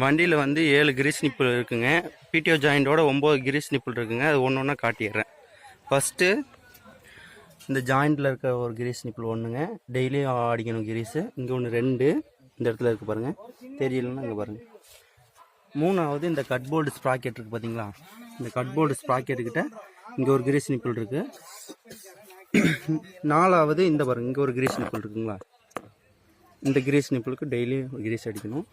வண்டியில் வந்து 7 Greece nibble இருக்குங்க. பிடிஓ ஜாயிண்டோட 9 கிரீஸ் நிப்பிள் இருக்குங்க. அது ஒன்று ஒன்றா காட்டிடுறேன். ஃபஸ்ட்டு இந்த ஜாயிண்டில் இருக்க ஒரு கிரீஸ் நிப்பிள் ஒன்றுங்க, டெய்லியும் அடிக்கணும் கிரீஸு. இங்கே ஒன்று 2 இந்த இடத்துல இருக்குது பாருங்கள், தெரியலன்னா இங்கே பாருங்கள். 3வது இந்த கட்போர்டு ஸ்ப்ராக்கெட் இருக்குது பார்த்தீங்களா, இந்த கட்போர்டு ஸ்ப்ராக்கெட்டுக்கிட்ட இங்கே ஒரு கிரீஸ் நிப்பிள் இருக்குது. 4வது இந்த பாருங்கள், இங்கே ஒரு கிரீஸ் நிப்பிள் இருக்குங்களா, இந்த கிரீஸ் நிப்பிளுக்கு டெய்லி கிரீஸ் அடிக்கணும்.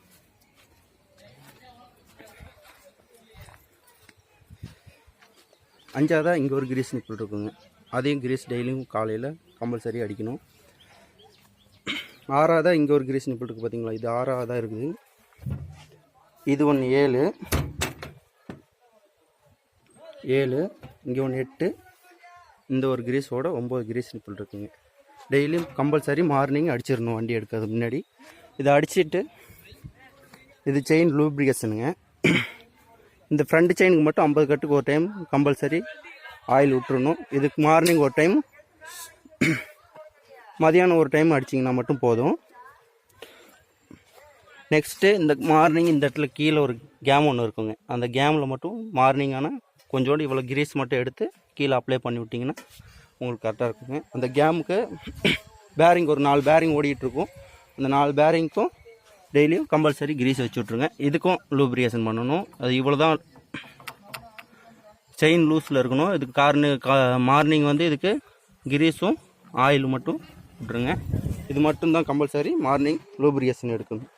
5வதா இங்கே ஒரு கிரீஸ் நிப்பிள் இருக்குங்க, அதையும் கிரீஸ் டெய்லியும் காலையில் கம்பல்சரி அடிக்கணும். 6வதா இங்கே ஒரு கிரீஸ் நிப்பிள் இருக்குது பார்த்தீங்களா, இது 6வதா இருக்குது. இது ஒன்று 7, இங்கே ஒன்று 8, இந்த ஒரு கிரீஸோட 9 கிரீஸ் நிப்பிள் இருக்குங்க. டெய்லியும் கம்பல்சரி மார்னிங் அடிச்சிடணும் வண்டி எடுக்கிறது முன்னாடி. இதை அடிச்சுட்டு இது செயின் லூப்ரிகேஷனுங்க. இந்த ஃப்ரண்ட் செயினுக்கு மட்டும் 50 கட்டுக்கு ஒரு டைம் கம்பல்சரி ஆயில் விட்டுறணும். இதுக்கு மார்னிங் ஒரு டைம், மதியானம் ஒரு டைம் அடிச்சிங்கன்னா மட்டும் போதும். நெக்ஸ்ட்டு இந்த மார்னிங் இந்த இடத்துல கீழே ஒரு கேம் ஒன்று இருக்குங்க, அந்த கேமில் மட்டும் மார்னிங் ஆனால் கொஞ்சோண்டு இவ்வளோ கிரீஸ் மட்டும் எடுத்து கீழே அப்ளை பண்ணி விட்டிங்கன்னா உங்களுக்கு கரெக்டாக இருக்குங்க. அந்த கேமுக்கு பேரிங் ஒரு 4 பேரிங் ஓடிட்டுருக்கும். அந்த 4 பேரிங்க்கும் டெய்லியும் கம்பல்சரி கிரீஸ் வச்சு விட்ருங்க. இதுக்கும் லூப்ரிகேஷன் பண்ணணும். அது இவ்வளோ தான் செயின் லூஸில் இருக்கணும். இதுக்கு மார்னிங் வந்து இதுக்கு கிரீஸும் ஆயில் மட்டும் விட்ருங்க. இது மட்டும்தான் கம்பல்சரி மார்னிங் லூப்ரிகேஷன் எடுக்கணும்.